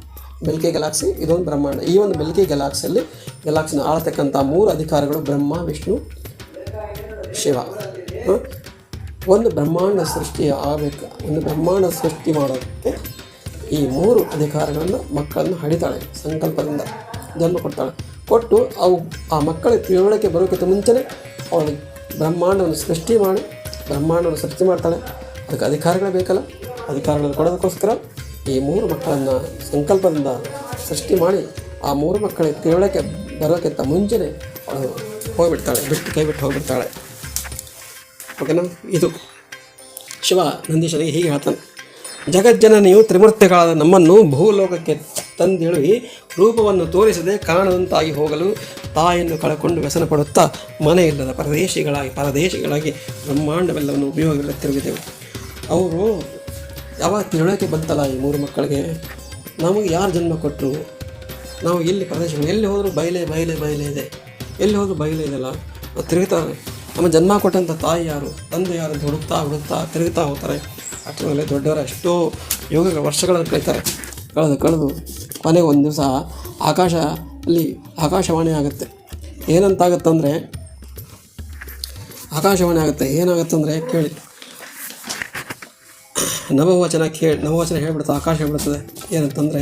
ಮಿಲ್ಕಿ ಗ್ಯಾಲಾಕ್ಸಿ, ಇದೊಂದು ಬ್ರಹ್ಮಾಂಡ. ಈ ಒಂದು ಮಿಲ್ಕಿ ಗ್ಯಾಲಾಕ್ಸಿಯಲ್ಲಿ ಗ್ಯಾಲಾಕ್ಸಿನ ಆಳ್ತಕ್ಕಂಥ 3 ಅಧಿಕಾರಿಗಳು ಬ್ರಹ್ಮ ವಿಷ್ಣು ಶಿವ. ಒಂದು ಬ್ರಹ್ಮಾಂಡ ಸೃಷ್ಟಿ ಆಗಬೇಕು, ಒಂದು ಬ್ರಹ್ಮಾಂಡ ಸೃಷ್ಟಿ ಮಾಡೋದಕ್ಕೆ ಈ 3 ಅಧಿಕಾರಿಗಳನ್ನು ಮಕ್ಕಳನ್ನು ಹಡಿತಾಳೆ. ಸಂಕಲ್ಪದಿಂದ ಜನ್ಮ ಕೊಡ್ತಾಳೆ. ಕೊಟ್ಟು ಆ ಮಕ್ಕಳಿಗೆ ತಿಳುವಳಿಕೆ ಬರೋಕ್ಕಿಂತ ಮುಂಚೆನೇ ಅವಳಿಗೆ ಬ್ರಹ್ಮಾಂಡವನ್ನು ಸೃಷ್ಟಿ ಮಾಡ್ತಾಳೆ. ಅದಕ್ಕೆ ಅಧಿಕಾರಿಗಳು ಬೇಕಲ್ಲ, ಅಧಿಕಾರಿಗಳನ್ನು ಕೊಡೋದಕ್ಕೋಸ್ಕರ ಈ 3 ಮಕ್ಕಳನ್ನು ಸಂಕಲ್ಪದಿಂದ ಸೃಷ್ಟಿ ಮಾಡಿ ಆ 3 ಮಕ್ಕಳಿಗೆ ತಿಳುವಳಿಕೆ ಬರೋಕ್ಕಿಂತ ಮುಂಚೆನೇ ಅವಳು ಹೋಗಿಬಿಡ್ತಾಳೆ, ಕೈ ಬಿಟ್ಟು ಹೋಗಿಬಿಡ್ತಾಳೆ. ಓಕೆನಾ? ಇದು ಶಿವ ನಂದೀಶನಿಗೆ ಹೀಗೆ ಹೇಳ್ತಾನೆ. ಜಗಜ್ಜನನಿಯು ತ್ರಿಮೂರ್ತಿಗಳಾದ ನಮ್ಮನ್ನು ಭೂಲೋಕಕ್ಕೆ ತಂದಿಳುವಿ ರೂಪವನ್ನು ತೋರಿಸದೆ ಕಾಣದಂತಾಗಿ ಹೋಗಲು ತಾಯಿಯನ್ನು ಕಳಕೊಂಡು ವ್ಯಸನ ಪಡುತ್ತಾ ಮನೆ ಇಲ್ಲದ ಪರದೇಶಿಗಳಾಗಿ ಬ್ರಹ್ಮಾಂಡವೆಲ್ಲವನ್ನು ಉಪಯೋಗವಿಲ್ಲ ತಿರುಗಿದೆವು. ಅವರು ಯಾವಾಗ ತಿಳುವಳಿಕೆ ಬಂತಲ್ಲ ಈ 3 ಮಕ್ಕಳಿಗೆ, ನಮಗೆ ಯಾರು ಜನ್ಮ ಕೊಟ್ಟರು, ನಾವು ಎಲ್ಲಿ ಪ್ರದೇಶಗಳು ಎಲ್ಲಿ ಹೋದರೂ ಬಯಲೇ ಇದೆ, ಎಲ್ಲಿ ಹೋದರೂ ಬಯಲೇ ಇದೆಲ್ಲ, ತಿರುಗುತ್ತಾರೆ. ನಮ್ಮ ಜನ್ಮ ಕೊಟ್ಟಂಥ ತಾಯಿ ಯಾರು, ತಂದೆ ಯಾರು ಅಂತ ಹುಡುಕ್ತಾ ತಿರುಗುತ್ತಾ ಹೋಗ್ತಾರೆ. ಅಷ್ಟರಲ್ಲಿ ದೊಡ್ಡವರ ಎಷ್ಟೋ ಯೋಗಗಳ ವರ್ಷಗಳನ್ನು ಕಳೆದು ಕೊನೆಗೆ ಒಂದು ದಿವಸ ಆಕಾಶವಾಣಿ ಆಗುತ್ತೆ. ಏನಾಗುತ್ತಂದರೆ ಏನಾಗುತ್ತಂದರೆ ಕೇಳಿ, ನವವಚನ ಹೇಳ್ಬಿಡ್ತದೆ, ಆಕಾಶ ಹೇಳ್ಬಿಡ್ತದೆ. ಏನಂತಂದರೆ,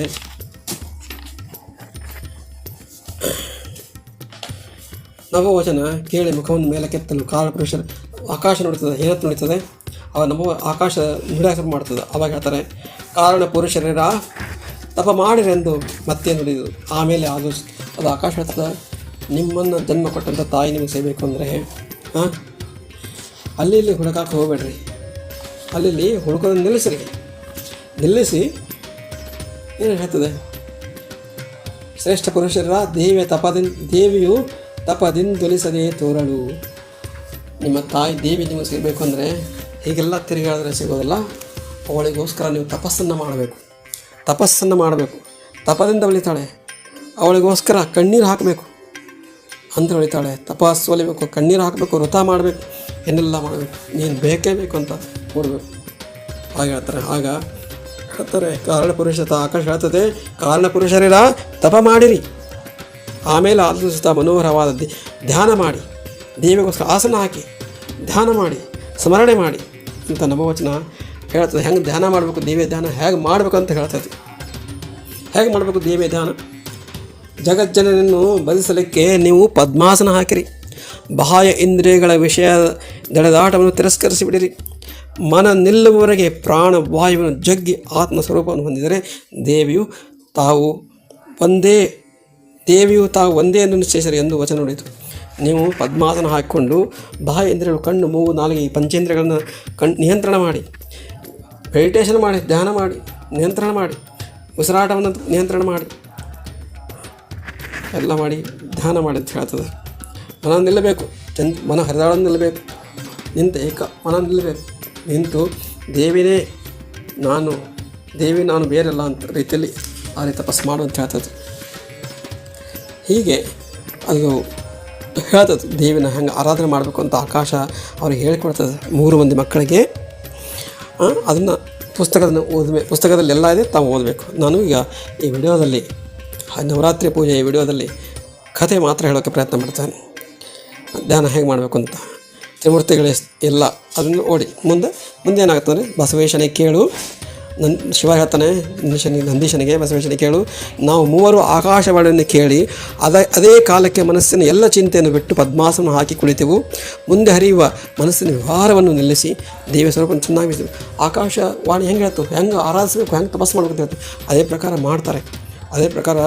ನವವಚನ ಕೇಳಿ ಮುಖವನ್ನು ಮೇಲೆ ಕೆತ್ತಲು ಕಾಲಪುರುಷರು ಆಕಾಶ ನೋಡ್ತದೆ. ಏನಂತ ನೋಡ್ತದೆ? ಆಕಾಶ ನುಡಿಯಾಕ ಮಾಡ್ತದೆ. ಅವಾಗ ಹೇಳ್ತಾರೆ, ಕಾರಣ ಪುರುಷರ ತಪ ಮಾಡಿರೆಂದು ಮತ್ತೆ ನುಡಿದು. ಆಮೇಲೆ ಅದು ಆಕಾಶ ಹೇಳ್ತದೆ, ನಿಮ್ಮನ್ನು ಜನ್ಮ ಕೊಟ್ಟಂಥ ತಾಯಿ ನಿಮಗೆ ಸೇರಬೇಕು ಅಂದರೆ ಅಲ್ಲಿ ಹುಡುಕಾಕೆ ಹೋಗಬೇಡ್ರಿ, ಅಲ್ಲಿ ಹುಡುಕೋದನ್ನು ನಿಲ್ಲಿಸಿ ಏನು ಹೇಳ್ತದೆ, ಶ್ರೇಷ್ಠ ಪುರುಷರ ದೇವಿಯು ತಪದಿಂದೊಲಿಸದೇ ತೋರಳು. ನಿಮ್ಮ ತಾಯಿ ದೇವಿ ನಿಮಗೆ ಸಿಗಬೇಕು ಅಂದರೆ ಹೀಗೆಲ್ಲ ತಿರುಗಾಡಿದ್ರೆ ಸಿಗೋದಿಲ್ಲ. ಅವಳಿಗೋಸ್ಕರ ನೀವು ತಪಸ್ಸನ್ನು ಮಾಡಬೇಕು. ತಪದಿಂದ ಉಳಿತಾಳೆ. ಅವಳಿಗೋಸ್ಕರ ಕಣ್ಣೀರು ಹಾಕಬೇಕು ಅಂದರೆ ಉಳಿತಾಳೆ. ತಪಸ್ಸು ಒಲಿಬೇಕು, ಕಣ್ಣೀರು ಹಾಕಬೇಕು, ವ್ರತ ಮಾಡಬೇಕು, ಏನೆಲ್ಲ ಮಾಡಬೇಕು. ನೀನು ಬೇಕೇ ಬೇಕು ಅಂತ ಕೂಡಬೇಕು. ಹಾಗೆ ಹೇಳ್ತಾರೆ ಕಾರಣಪುರುಷ ಆಕಾಶ ಹೇಳ್ತದೆ, ಕಾರಣಪುರುಷರಿಲ್ಲ ತಪ ಮಾಡಿರಿ, ಆಮೇಲೆ ಆಲೋಚಿಸ್ತಾ ಮನೋಹರವಾದ ಧ್ಯಾನ ಮಾಡಿ, ದೇವಿಗೋಸ್ಕರ ಆಸನ ಹಾಕಿ ಧ್ಯಾನ ಮಾಡಿ, ಸ್ಮರಣೆ ಮಾಡಿ ಅಂತ ನವವಚನ ಹೇಳ್ತದೆ. ಹೆಂಗೆ ಧ್ಯಾನ ಮಾಡಬೇಕು, ದೇವಿಯ ಧ್ಯಾನ ಹೇಗೆ ಮಾಡಬೇಕು ಅಂತ ಹೇಳ್ತದೆ. ಹೇಗೆ ಮಾಡಬೇಕು ದೇವಿಯ ಧ್ಯಾನ? ಜಗಜ್ಜನನನ್ನು ಬದಿಸಲಿಕ್ಕೆ ನೀವು ಪದ್ಮಾಸನ ಹಾಕಿರಿ. ಬಾಹ್ಯ ಇಂದ್ರಿಯಗಳ ವಿಷಯ ದೆಳೆದಾಟವನ್ನು ತಿರಸ್ಕರಿಸಿಬಿಡಿರಿ. ಮನ ನಿಲ್ಲುವವರೆಗೆ ಪ್ರಾಣವಾಯುವನ್ನು ಜಗ್ಗಿ ಆತ್ಮಸ್ವರೂಪವನ್ನು ಹೊಂದಿದರೆ ದೇವಿಯು ತಾವು ಒಂದೇ ಎಂದು ನಿಶ್ಚಯಿಸರಿ ಎಂದು ವಚನ ನುಡಿಯಿತು. ನೀವು ಪದ್ಮಾಸನ ಹಾಕಿಕೊಂಡು ಬಾಹ್ಯ ಇಂದ್ರಿಯಗಳು ಕಣ್ಣು, ಮೂಗು, ನಾಲಿಗೆ ಈ ಪಂಚೇಂದ್ರಿಯಗಳನ್ನು ನಿಯಂತ್ರಣ ಮಾಡಿ, ಮೆಡಿಟೇಷನ್ ಮಾಡಿ, ಧ್ಯಾನ ಮಾಡಿ, ನಿಯಂತ್ರಣ ಮಾಡಿ, ಉಸಿರಾಟವನ್ನು ನಿಯಂತ್ರಣ ಮಾಡಿ, ಎಲ್ಲ ಮಾಡಿ ಧ್ಯಾನ ಮಾಡಿ ಅಂತ ಹೇಳ್ತದೆ. ಮನ ನಿಲ್ಲಬೇಕು, ಮನ ಹರಿದಾಳ ನಿಲ್ಲಬೇಕು, ಮನ ನಿಲ್ಲಬೇಕು. ನಿಂತು ದೇವಿ ನಾನು ಬೇರೆಲ್ಲ ಅಂತ ರೀತಿಯಲ್ಲಿ ಆ ರೀತಿ ತಪಸ್ಸು ಮಾಡು ಅಂತ ಹೇಳ್ತದೆ. ಹೀಗೆ ಅದು ಹೇಳ್ತದೆ ದೇವಿನ ಹೆಂಗೆ ಆರಾಧನೆ ಮಾಡಬೇಕು ಅಂತ ಆಕಾಶ ಅವ್ರಿಗೆ ಹೇಳಿಕೊಡ್ತದೆ 3 ಮಂದಿ ಮಕ್ಕಳಿಗೆ. ಅದನ್ನು ಪುಸ್ತಕದಲ್ಲಿ ಎಲ್ಲ ಇದೆ, ತಾವು ಓದಬೇಕು. ನಾನು ಈಗ ಈ ವಿಡಿಯೋದಲ್ಲಿ ನವರಾತ್ರಿ ಪೂಜೆ ಈ ವಿಡಿಯೋದಲ್ಲಿ ಕಥೆ ಮಾತ್ರ ಹೇಳೋಕ್ಕೆ ಪ್ರಯತ್ನ ಮಾಡ್ತೇನೆ. ಧ್ಯಾನ ಹೇಗೆ ಮಾಡಬೇಕು ಅಂತ ತ್ರಿಮೂರ್ತಿಗಳೇ ಎಲ್ಲ ಅದನ್ನು ಓಡಿ ಮುಂದೆ ಏನಾಗ್ತದೆ, ಬಸವೇಶನಿಗೆ ಕೇಳು, ಶಿವ ಹೇಳ್ತಾನೆ ನಂದೀಶನಿಗೆ, ಬಸವೇಶನಿಗೆ ಕೇಳು, ನಾವು 3 ಆಕಾಶವಾಣಿಯನ್ನು ಕೇಳಿ ಅದೇ ಕಾಲಕ್ಕೆ ಮನಸ್ಸಿನ ಎಲ್ಲ ಚಿಂತೆಯನ್ನು ಬಿಟ್ಟು ಪದ್ಮಾಸನ ಹಾಕಿ ಕುಳಿತೆವು. ಮುಂದೆ ಹರಿಯುವ ಮನಸ್ಸಿನ ವ್ಯವಹಾರವನ್ನು ನಿಲ್ಲಿಸಿ ದೇವಿ ಸ್ವರೂಪವನ್ನು ಚೆನ್ನಾಗಿ ಆಕಾಶವಾಣಿ ಹೆಂಗೆ ಹೇಳ್ತು, ಹೆಂಗೆ ಆರಾಧಿಸಬೇಕು, ಹೆಂಗೆ ತಪಸ್ಸು ಮಾಡಬೇಕು ಅಂತ ಹೇಳ್ತು. ಅದೇ ಪ್ರಕಾರ ಮಾಡ್ತಾರೆ. ಅದೇ ಪ್ರಕಾರ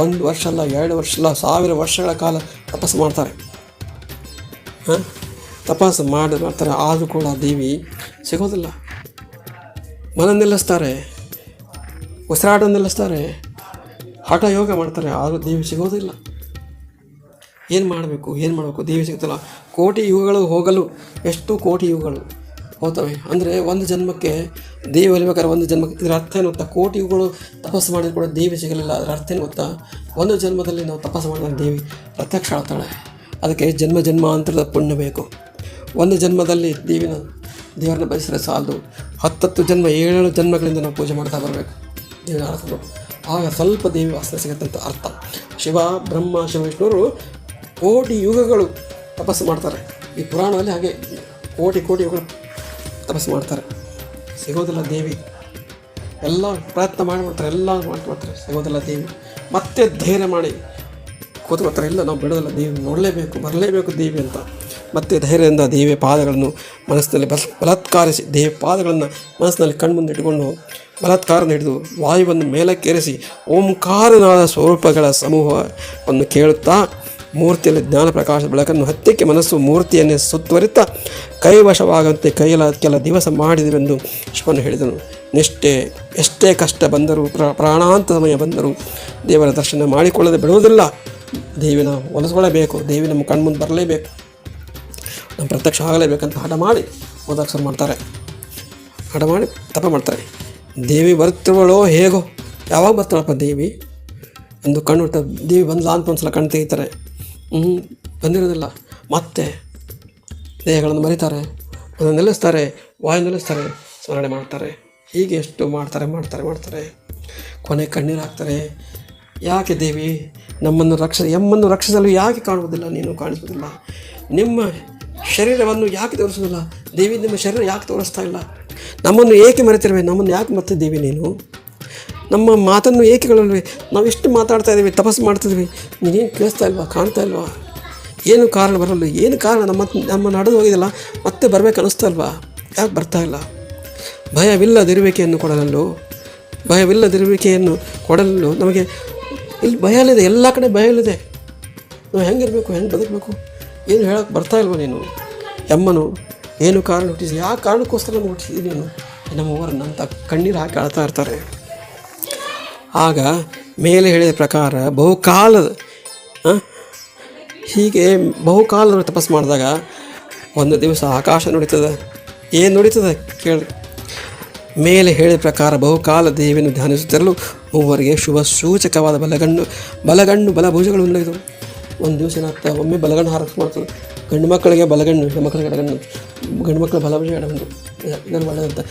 1 ವರ್ಷ ಅಲ್ಲ, 2 ವರ್ಷ ಅಲ್ಲ, 1000 ವರ್ಷಗಳ ಕಾಲ ತಪಸ್ಸು ಮಾಡ್ತಾರೆ. ತಪಸ್ಸು ಮಾಡ್ತಾರೆ. ಆದರೂ ಕೂಡ ದೇವಿ ಸಿಗೋದಿಲ್ಲ. ಮನ ನಿಲ್ಲಿಸ್ತಾರೆ, ಉಸಿರಾಟ ನಿಲ್ಲಿಸ್ತಾರೆ, ಹಠ ಯೋಗ ಮಾಡ್ತಾರೆ, ಆದರೂ ದೇವಿ ಸಿಗೋದಿಲ್ಲ. ಏನು ಮಾಡಬೇಕು ದೇವಿ ಸಿಗುತ್ತಿಲ್ಲ. ಕೋಟಿ ಯುಗಗಳು ಹೋಗಲು ಎಷ್ಟು ಕೋಟಿ ಯುಗಗಳು ಹೋಗ್ತವೆ. ಅಂದರೆ ಒಂದು ಜನ್ಮಕ್ಕೆ ದೇವಿ ಒಲಿಬೇಕಾದ್ರೆ ಒಂದು ಜನ್ಮಕ್ಕೆ, ಇದರ ಅರ್ಥ ಏನು ಗೊತ್ತಾ? ಕೋಟಿ ಯುಗಗಳು ತಪಸ್ಸು ಮಾಡಿದ್ರು ಕೂಡ ದೇವಿ ಸಿಗಲಿಲ್ಲ. ಅದರ ಅರ್ಥ ಏನು ಗೊತ್ತಾ? ಒಂದು ಜನ್ಮದಲ್ಲಿ ನಾವು ತಪಸ್ಸು ಮಾಡಿದಾಗ ದೇವಿ ಪ್ರತ್ಯಕ್ಷ ಆಗ್ತಾಳೆ. ಅದಕ್ಕೆ ಜನ್ಮಾಂತರದ ಪುಣ್ಯ ಬೇಕು. ಒಂದು ಜನ್ಮದಲ್ಲಿ ದೇವರನ್ನ ಬಯಸಿದ್ರೆ ಸಾಲದು. 10 ಜನ್ಮ 7 ಜನ್ಮಗಳಿಂದ ನಾವು ಪೂಜೆ ಮಾಡ್ತಾ ಬರಬೇಕು, ದೇವಿನ ಆರಾಧನೆ. ಆಗ ಸ್ವಲ್ಪ ದೇವಿ ವಾಸನೆ ಸಿಗುತ್ತೆ ಅಂತ ಅರ್ಥ. ಬ್ರಹ್ಮ ಶಿವ ವಿಷ್ಣುವರು ಕೋಟಿ ಯುಗಗಳು ತಪಸ್ಸು ಮಾಡ್ತಾರೆ. ಈ ಪುರಾಣದಲ್ಲಿ ಹಾಗೆ ಕೋಟಿ ಯುಗಗಳು ತಪಸ್ಸು ಮಾಡ್ತಾರೆ. ಸಿಗೋದಿಲ್ಲ ದೇವಿ. ಎಲ್ಲ ಪ್ರಯತ್ನ ಮಾಡ್ತಾರೆ, ಎಲ್ಲ ಮಾಡ್ತಾರೆ, ಸಿಗೋದಿಲ್ಲ ದೇವಿ. ಮತ್ತೆ ಧೈರ್ಯ ಮಾಡಿ ಕೂತ್ಕೊಳ್ತಾರೆ, ಇಲ್ಲ ನಾವು ಬಿಡೋದಿಲ್ಲ, ದೇವಿ ನೋಡಲೇಬೇಕು, ಬರಲೇಬೇಕು ದೇವಿ ಅಂತ. ಮತ್ತು ಧೈರ್ಯದಿಂದ ದೇವಿಯ ಪಾದಗಳನ್ನು ಮನಸ್ಸಿನಲ್ಲಿ ಬಲಾತ್ಕಾರಿಸಿ, ದೇವಿಯ ಪಾದಗಳನ್ನು ಮನಸ್ಸಿನಲ್ಲಿ ಕಣ್ಮುಂದೆ ಇಟ್ಟುಕೊಂಡು ಬಲಾತ್ಕಾರವನ್ನು ಹಿಡಿದು ವಾಯುವನ್ನು ಮೇಲಕ್ಕೇರಿಸಿ ಓಂಕಾರನಾದ ಸ್ವರೂಪಗಳ ಸಮೂಹವನ್ನು ಕೇಳುತ್ತಾ ಮೂರ್ತಿಯಲ್ಲಿ ಜ್ಞಾನ ಪ್ರಕಾಶ ಬೆಳಕನ್ನು ಹತ್ತಿಕ್ಕೆ ಮನಸ್ಸು ಮೂರ್ತಿಯನ್ನೇ ಸುತ್ತುವರಿತ ಕೈವಶವಾಗಂತೆ ಕೆಲ ದಿವಸ ಮಾಡಿದೆವೆಂದು ಶಿವನು ಹೇಳಿದನು. ಎಷ್ಟೇ ಕಷ್ಟ ಬಂದರೂ ಪ್ರಾಣಾಂತ ಸಮಯ ಬಂದರೂ ದೇವರ ದರ್ಶನ ಮಾಡಿಕೊಳ್ಳದೆ ಬಿಡುವುದಿಲ್ಲ. ದೇವಿನ ಒಲಿಸ್ಕೊಳ್ಳೇಬೇಕು, ದೇವಿ ನಮ್ಮ ಕಣ್ಮುಂದೆ ಬರಲೇಬೇಕು, ನಮ್ಮ ಪ್ರತ್ಯಕ್ಷ ಆಗಲೇಬೇಕಂತ ಹಠ ಮಾಡಿ ಓದಾಕ್ಷರ ಮಾಡ್ತಾರೆ, ಹಠ ಮಾಡಿ ತಪ ಮಾಡ್ತಾರೆ. ದೇವಿ ಬರುತ್ತಿರುವಳೋ ಹೇಗೋ, ಯಾವಾಗ ಬರ್ತಾಳಪ್ಪ ದೇವಿ ಎಂದು ಕಣ್ಣು ದೇವಿ ಬಂದಲ್ಲ ಅಂತ ಒಂದ್ಸಲ ಕಣ್ಣು ತೆಗಿತಾರೆ. ಬಂದಿರೋದಿಲ್ಲ. ಮತ್ತೆ ದೇಹಗಳನ್ನು ಮರಿತಾರೆ, ಅದನ್ನು ನಿಲ್ಲಿಸ್ತಾರೆ, ವಾಯು ನಿಲ್ಲಿಸ್ತಾರೆ, ಸ್ಮರಣೆ ಮಾಡ್ತಾರೆ. ಹೀಗೆ ಎಷ್ಟು ಮಾಡ್ತಾರೆ. ಕೊನೆ ಕಣ್ಣೀರು ಹಾಕ್ತಾರೆ. ಯಾಕೆ ದೇವಿ ಎಮ್ಮನ್ನು ರಕ್ಷಿಸಲು ಯಾಕೆ ಕಾಣುವುದಿಲ್ಲ, ನೀನು ಕಾಣಿಸುವುದಿಲ್ಲ? ನಿಮ್ಮ ಶರೀರವನ್ನು ಯಾಕೆ ತೋರಿಸೋದಿಲ್ಲ ದೇವಿ? ನಿಮ್ಮ ಶರೀರ ಯಾಕೆ ತೋರಿಸ್ತಾ ಇಲ್ಲ? ನಮ್ಮನ್ನು ಏಕೆ ಮರೆತಿರುವೆ? ನಮ್ಮನ್ನು ಯಾಕೆ ಮತ್ತೆ ದೇವಿ ನೀನು? ನಮ್ಮ ಮಾತನ್ನು ಏಕೆ ಕೇಳಲ್ವಿ? ನಾವು ಎಷ್ಟು ಮಾತಾಡ್ತಾ ಇದ್ದೀವಿ, ತಪಸ್ಸು ಮಾಡ್ತಿದ್ವಿ, ನೀನೇನು ಕೇಳಿಸ್ತಾ ಇಲ್ವಾ, ಕಾಣ್ತಾ ಇಲ್ವಾ? ಏನು ಕಾರಣ ಬರಲ್ಲ? ಏನು ಕಾರಣ? ನಮ್ಮ ನಡೆದು ಹೋಗಿದಲ್ಲ, ಮತ್ತೆ ಬರಬೇಕು ಅನ್ನಿಸ್ತಾ ಇಲ್ವಾ? ಯಾಕೆ ಬರ್ತಾ ಇಲ್ಲ? ಭಯವಿಲ್ಲದಿರುವಿಕೆಯನ್ನು ಕೊಡಲು ನಮಗೆ ಇಲ್ಲಿ ಭಯ ಇದೆ, ಎಲ್ಲ ಕಡೆ ಭಯ ಇದೆ. ನಾವು ಹೆಂಗಿರಬೇಕು, ಹೆಂಗೆ ಬದುಕಬೇಕು, ಏನು ಹೇಳೋಕ್ಕೆ ಬರ್ತಾ ಇಲ್ವ ನೀನು? ಎಮ್ಮನು ಏನು ಕಾರಣ ಹುಟ್ಟಿಸಿ, ಯಾವ ಕಾರಣಕ್ಕೋಸ್ಕರ ನಮ್ಗೆ ಹುಟ್ಟಿಸಿದ್ದೀನಿ ನೀನು? ನಮ್ಮವರನ್ನಂತ ಕಣ್ಣೀರು ಹಾಕಿ ಅಳ್ತಾ ಇರ್ತಾರೆ. ಆಗ ಮೇಲೆ ಹೇಳಿದ ಪ್ರಕಾರ ಬಹುಕಾಲದ ತಪಸ್ಸು ಮಾಡಿದಾಗ ಒಂದು ದಿವಸ ಆಕಾಶ ನುಡಿತದೆ. ಏನು ನುಡಿತದೆ ಕೇಳಿ. ಮೇಲೆ ಹೇಳಿದ ಪ್ರಕಾರ ಬಹುಕಾಲ ದೇವಿಯನ್ನು ಧ್ಯಾನಿಸುತ್ತಿರಲು ಮೂವರಿಗೆ ಶುಭ ಸೂಚಕವಾದ ಬಲಗಣ್ಣು ಬಲಭುಜಗಳು ಉನ್ನಯಿತು. ಒಂದು ದಿವಸ ಏನಾಗ್ತಾ ಒಮ್ಮೆ ಬಲಗಣ್ಣು ಹಾರಸ್ ಮಾಡ್ತದೆ. ಗಂಡು ಮಕ್ಕಳಿಗೆ ಬಲಗಣ್ಣು, ಹೆಣ್ಣು ಮಕ್ಕಳಿಗೆ ಎಡಗಣ್ಣು, ಗಂಡು ಮಕ್ಕಳು ಬಲಭುಜ ಎಡಗಣ್ಣು. ಇದನ್ನು ಒಳ್ಳೆಯದಂತ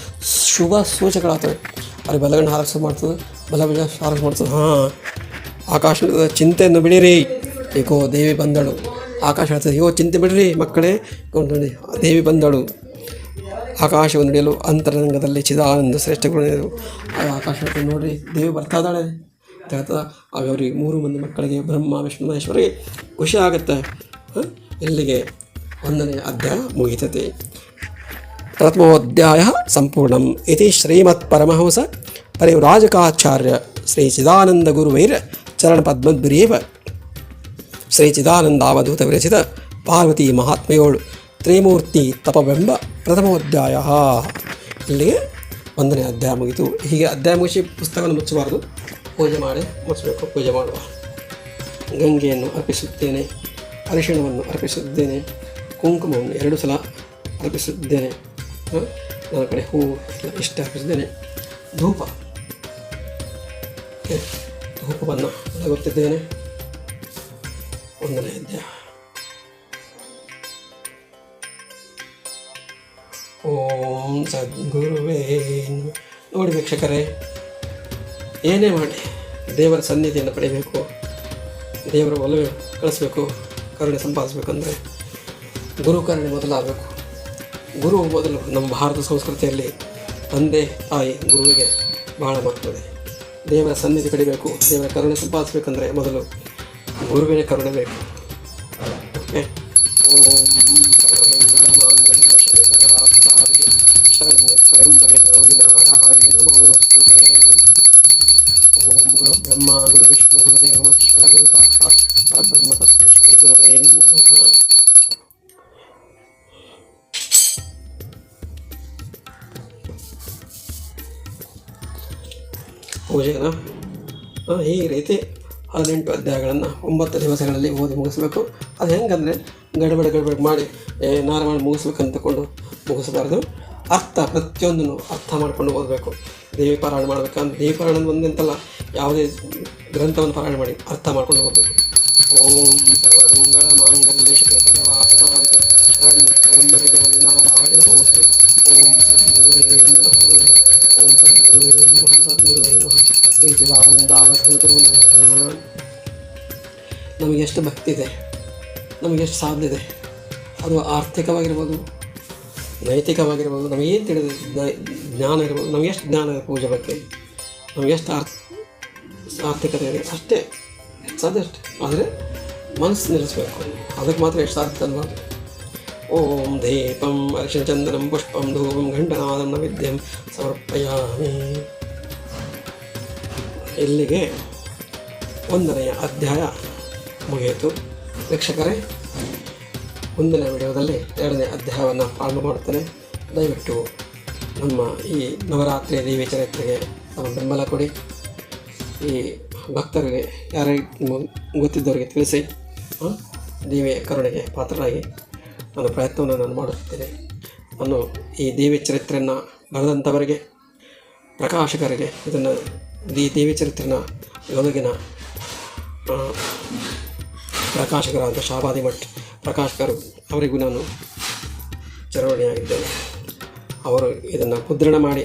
ಶುಭ ಸೂಚಕಗಳಾಗ್ತವೆ. ಅವ್ರಿಗೆ ಬಲಗಣ್ಣು ಹಾರಸ್ ಮಾಡ್ತದೆ, ಬಲಭುಜ ಹಾರಸ್ ಮಾಡ್ತದೆ. ಆಕಾಶದ ಚಿಂತೆಯನ್ನು ಬಿಡಿರಿ, ಏಕೋ ದೇವಿ ಬಂದಳು. ಆಕಾಶ ಹೇಳ್ತದೆ, ಯೋ ಚಿಂತೆ ಬಿಡಿರಿ ಮಕ್ಕಳೇ, ನೋಡಿ ದೇವಿ ಬಂದಳು. ಆಕಾಶವನ್ನು ನಡೆಯಲು ಅಂತರಂಗದಲ್ಲಿ ಚಿದಾನಂದ ಶ್ರೇಷ್ಠಗಳು. ಆಕಾಶ ನೋಡ್ರಿ ದೇವಿ ಬರ್ತಾ ಇದ್ದಾಳೆ ಅಂತ ಹೇಳ್ತದೆ. ಆಗ ಅವ್ರಿಗೆ 3 ಮಂದಿ ಮಕ್ಕಳಿಗೆ ಬ್ರಹ್ಮ ವಿಷ್ಣು ಮಹೇಶ್ವರಿಗೆ ಖುಷಿ ಆಗುತ್ತೆ. ಇಲ್ಲಿಗೆ 1ನೇ ಅಧ್ಯಾಯ ಮುಗಿತದೆ. ಪ್ರಥಮೋಧ್ಯಾಯ ಸಂಪೂರ್ಣಂ ಇತಿ ಶ್ರೀಮತ್ ಪರಮಹಂಸ ಪರಿವ್ರಾಜಕಾಚಾರ್ಯ ಶ್ರೀ ಚಿದಾನಂದ ಗುರುವೈರ ಚರಣ ಪದ್ಮದ್ಭಿರೇವ ಶ್ರೀ ಚಿದಾನಂದಾವಧೂತ ವಿರಚಿತ ಪಾರ್ವತಿ ಮಹಾತ್ಮೆಯೋಳು ತ್ರಿಮೂರ್ತಿ ತಪವೆಂಬ ಪ್ರಥಮೋಧ್ಯಾಯ. ಇಲ್ಲಿಗೆ 1ನೇ ಅಧ್ಯಾಯ ಮುಗಿತು. ಹೀಗೆ ಅಧ್ಯಾಯ ಮುಗಿಸಿ ಪುಸ್ತಕವನ್ನು ಮುಚ್ಚಬಾರ್ದು, ಪೂಜೆ ಮಾಡಿ ಮುಚ್ಚಬೇಕು. ಪೂಜೆ ಮಾಡುವ ಗಂಗೆಯನ್ನು ಅರ್ಪಿಸುತ್ತೇನೆ, ಅರಿಶಿಣವನ್ನು ಅರ್ಪಿಸುತ್ತೇನೆ, ಕುಂಕುಮವನ್ನು 2 ಸಲ ಅರ್ಪಿಸುತ್ತಿದ್ದೇನೆ. ನನ್ನ ಕಡೆ ಹೂವು ಇಷ್ಟ ಅರ್ಪಿಸಿದ್ದೇನೆ. ಧೂಪವನ್ನು ಬೆಳಗುತ್ತಿದ್ದೇನೆ. 1ನೇ ಅಧ್ಯಾಯ. ಓಂ ಸದ್ಗುರುವೇ. ನೋಡಿ ವೀಕ್ಷಕರೇ, ಏನೇ ಮಾಡಿ ದೇವರ ಸನ್ನಿಧಿಯನ್ನು ಪಡೆಯಬೇಕು, ದೇವರ ಒಲವೇ ಕಳಿಸ್ಬೇಕು, ಕರುಣೆ ಸಂಪಾದಿಸಬೇಕಂದ್ರೆ ಗುರು ಕರುಣೆ ಮೊದಲಾಗಬೇಕು. ಗುರು ಮೊದಲು. ನಮ್ಮ ಭಾರತ ಸಂಸ್ಕೃತಿಯಲ್ಲಿ ತಂದೆ ತಾಯಿ ಗುರುವಿಗೆ ಬಹಳ ಮಹತ್ವ ಇದೆ. ದೇವರ ಸನ್ನಿಧಿ ಪಡಿಬೇಕು, ದೇವರ ಕರುಣೆ ಸಂಪಾದಿಸಬೇಕಂದ್ರೆ ಮೊದಲು ಗುರುವಿನ ಕರುಣೆ ಬೇಕು. ಓಕೆ. ಓಂ ಶರಣ್ಯ ಸ್ವಯಂಭಗೆ ಗೌರಿ ನಾರಾಯಣ ನಮೋಸ್ತುತೇ. ಓಂ ಗುರು ಬ್ರಹ್ಮ ಗುರು ವಿಷ್ಣು ಗುರುದೇವ ಮಹೇಶ್ವರ ಗುರು ಸಾಕ್ಷಾತ್ ಪರಬ್ರಹ್ಮ ತಸ್ಮೈ ಶ್ರೀ ಗುರವೇ ನಮಃ. ಪೂಜೆನ ಈ ರೀತಿ 18 ಅಧ್ಯಾಯಗಳನ್ನು 9 ದಿವಸಗಳಲ್ಲಿ ಓದಿ ಮುಗಿಸ್ಬೇಕು. ಅದು ಹೆಂಗಂದರೆ ಗಡಬಡ ಮಾಡಿ ನಾರ ಮಾಡಿ ಮುಗಿಸ್ಬೇಕಂತಕೊಂಡು ಮುಗಿಸಬಾರ್ದು. ಅರ್ಥ ಪ್ರತಿಯೊಂದನ್ನು ಅರ್ಥ ಮಾಡಿಕೊಂಡು ಓದಬೇಕು. ದೇವಿ ಪಾರಾಯಣ ಮಾಡಬೇಕಂದ್ರೆ ದೇವಿ ಪಾರಾಯಣ ಒಂದಂತಲ್ಲ, ಯಾವುದೇ ಗ್ರಂಥವನ್ನು ಪಾರಾಯಣ ಮಾಡಿ ಅರ್ಥ ಮಾಡ್ಕೊಂಡು ಓದಬೇಕು. ಓಂ ಸರ್ವಮಂಗಳ ಮಾಂಗಲ್ಯ ಶಿವೆ ಸರ್ವಾರ್ಥಸಾಧಿಕೆ ಶರಣ್ಯ ತ್ರ್ಯಂಬಕೆ ಗೌರಿ ನಾರಾಯಣ ನಮೋಸ್ತುತೇ. ಓಂ ಸದ್ಗುರುವೇ ನಮಃ. ಓಂ ಸದ್ಗುರುವೇ ನಮಃ. ಸದ್ಗುರುವೇ ನಮಃ. ಶ್ರೀ ಚಿದಾನಂದಾವಧೂತ ನಮಃ. ನಮಗೆಷ್ಟು ಭಕ್ತಿ ಇದೆ, ನಮಗೆಷ್ಟು ಸಾಧ್ಯ ಇದೆ, ಅದು ಆರ್ಥಿಕವಾಗಿರ್ಬೋದು, ನೈತಿಕವಾಗಿರ್ಬೋದು, ನಮಗೇನು ತಿಳಿದಿದೆ, ಜ್ಞಾನ ಇರ್ಬೋದು, ನಮಗೆಷ್ಟು ಜ್ಞಾನ ಇದೆ ಪೂಜೆ ಬಗ್ಗೆ, ನಮಗೆಷ್ಟು ಆರ್ಥಿಕತೆ ಇದೆ, ಅಷ್ಟೇ ಸಾಧ್ಯ ಅಷ್ಟೇ. ಆದರೆ ಮನಸ್ಸು ನಿಲ್ಲಿಸಬೇಕು, ಅದಕ್ಕೆ ಮಾತ್ರ ಎಷ್ಟು ಸಾಧ್ಯ ಅನ್ಬಾರ್ದು. ಓಂ ದೀಪಂ ಅರಿಶಿಣ ಚಂದನಂ ಪುಷ್ಪಂ ಧೂಪಂ ಘಂಟನಾದಂ ನೈವೇದ್ಯಂ ಸಮರ್ಪಯಾಮಿ. ಇಲ್ಲಿಗೆ 1ನೇ ಅಧ್ಯಾಯ ಮುಗಿಯಿತು. ವೀಕ್ಷಕರೇ, ಮುಂದಿನ ವಿಡಿಯೋದಲ್ಲಿ 2ನೇ ಅಧ್ಯಾಯವನ್ನು ಪ್ರಾರಂಭ ಮಾಡುತ್ತೇನೆ. ದಯವಿಟ್ಟು ನಮ್ಮ ಈ ನವರಾತ್ರಿ ದೇವಿ ಚರಿತ್ರೆಗೆ ನಮ್ಮ ಬೆಂಬಲ ಕೊಡಿ. ಈ ಭಕ್ತರಿಗೆ ಯಾರಿಗೆ ಗೊತ್ತಿದ್ದವರಿಗೆ ತಿಳಿಸಿ. ದೇವಿಯ ಕರುಣೆಗೆ ಪಾತ್ರರಾಗಿ ನನ್ನ ಪ್ರಯತ್ನವನ್ನು ನಾನು ಮಾಡುತ್ತೇನೆ. ನಾನು ಈ ದೇವಿ ಚರಿತ್ರೆಯನ್ನು ಬರೆದಂಥವರಿಗೆ, ಪ್ರಕಾಶಕರಿಗೆ, ಇದನ್ನು ದೇವಿ ಚರಿತ್ರೆನ ಒದಗಿನ ಪ್ರಕಾಶಕರಾದ ಶಾಬಾದಿ ಮಠ್ ಪ್ರಕಾಶಕರು, ಅವರಿಗೂ ನಾನು ಚರವಣಿಯಾಗಿದ್ದೇನೆ. ಅವರು ಇದನ್ನು ಮುದ್ರಣ ಮಾಡಿ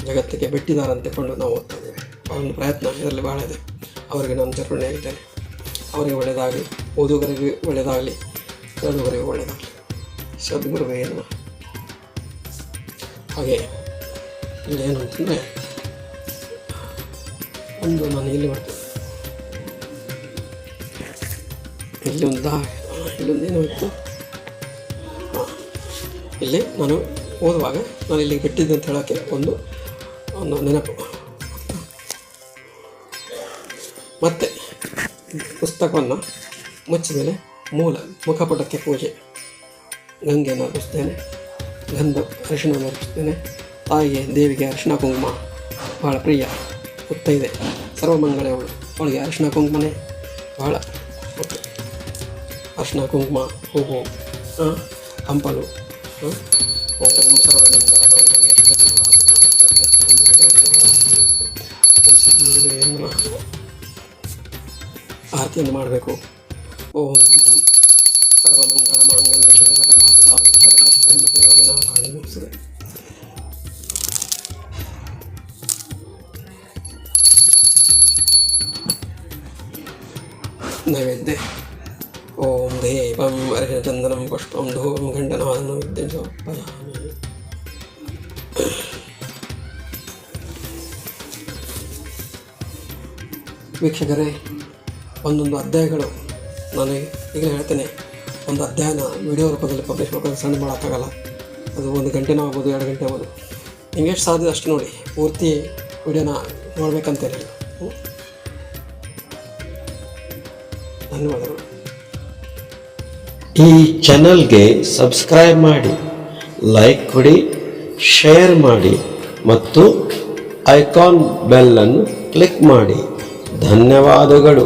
ಜಗತ್ತಿಗೆ ಬಿಟ್ಟಿದ್ದಾರೆ ಅಂತಕೊಂಡು ನಾವು ಓದ್ತಾ ಇದ್ದೇವೆ. ಅವರ ಪ್ರಯತ್ನ ಇದರಲ್ಲಿ ಬಹಳ ಇದೆ. ಅವರಿಗೆ ನಾನು ಚರವಣಿಯಾಗಿದ್ದೇನೆ. ಅವರಿಗೆ ಒಳ್ಳೆಯದಾಗಲಿ, ಓದುಗರಿಗೆ ಒಳ್ಳೆಯದಾಗಲಿ, ಕೇಳುಗರಿಗೆ ಒಳ್ಳೆಯದಾಗಲಿ. ಸದ್ಗುರುವೇ ನಮಃ. ಹಾಗೆ ಇಲ್ಲೇನು ಅಂತಂದರೆ, ಒಂದು ನಾನು ಇಲ್ಲಿ ಮಾಡ್ತೇನೆ, ಇಲ್ಲೊಂದೇನೋ ಇತ್ತು. ಇಲ್ಲಿ ನಾನು ಓದುವಾಗ ನಾನು ಇಲ್ಲಿಗೆ ಬಿಟ್ಟಿದ್ದೆ ಅಂತ ಹೇಳೋಕ್ಕೆ ಒಂದು ನೆನಪು. ಮತ್ತು ಪುಸ್ತಕವನ್ನು ಮುಚ್ಚಿದ ಮೇಲೆ ಮುಖಪಟಕ್ಕೆ ಪೂಜೆ, ಗಂಗೆಯನ್ನು ಅರ್ಪಿಸ್ತೇನೆ, ಗಂಧ ಅರಿಶಿಣವನ್ನು ಅರ್ಪಿಸ್ತೇನೆ. ತಾಯಿಗೆ ದೇವಿಗೆ ಅರಿಶಿಣ ಕುಂಕುಮ ಭಾಳ ಪ್ರಿಯ, ಮುತ್ತೈದೆ, ಸರ್ವಮಂಗಳವಳು, ಅವಳಿಗೆ ಅರಿಶಿಣ ಕುಂಕುಮನೇ ಭಾಳ ಮುತ್ತು. ಅರಿಶಿಣ ಕುಂಕುಮ, ಹೂವು, ಹಂಪಲು, ಓಂ ಸರ್ವಮಂಗಳ ಮಾಂಗಲ್ಯೇ ಶಿವೆ ಸರ್ವಾರ್ಥಸಾಧಕಶರಣ್ಯೇ ನಮಃ. ಆರತಿಯನ್ನು ಮಾಡಬೇಕು. ಓಂ ಸರ್ವಮಂಗಳ ಮಾಂಗಲ್ಯೇ ಶಿವೆ ಸರ್ವಾರ್ಥಸಾಧಕಶರಣ್ಯೇ ನಾರಾಯಣ ಮುಗಿಸಿದೆ. ನೈವೇದ್ಯ ಓಂ ದೇವಂ ಅರ್ಘ್ಯಚಂದನಂ ಪುಷ್ಪಂ ಧೂಪಂ ಘಂಟನಾದಂ ನೈವೇದ್ಯಂ ಸಮರ್ಪಯಾಮಿ. ವೀಕ್ಷಕರೇ, ಒಂದೊಂದು ಅಧ್ಯಾಯಗಳು ನಾನು ಈಗಲೇ ಹೇಳ್ತೇನೆ, ಒಂದು ಅಧ್ಯಾಯನ ವಿಡಿಯೋ ರೂಪದಲ್ಲಿ ಪಬ್ಲಿಷ್ ಮಾಡೋದು ಸಣ್ಣ ಮಾಡೋಕ್ಕಾಗಲ್ಲ. ಅದು 1 ಗಂಟೆನೂ ಆಗ್ಬೋದು, 2 ಗಂಟೆ ಆಗ್ಬೋದು. ನಿಮ್ಗೆ ಎಷ್ಟು ಸಾಧ್ಯ ಅಷ್ಟು ನೋಡಿ, ಪೂರ್ತಿ ವಿಡಿಯೋನ ನೋಡ್ಬೇಕಂತೇಳಿ. ಧನ್ಯವಾದಗಳು. ಈ ಚಾನಲ್ಗೆ ಸಬ್ಸ್ಕ್ರೈಬ್ ಮಾಡಿ, ಲೈಕ್ ಕೊಡಿ, ಶೇರ್ ಮಾಡಿ ಮತ್ತು ಐಕಾನ್ ಬೆಲ್ ಅನ್ನು ಕ್ಲಿಕ್ ಮಾಡಿ. ಧನ್ಯವಾದಗಳು.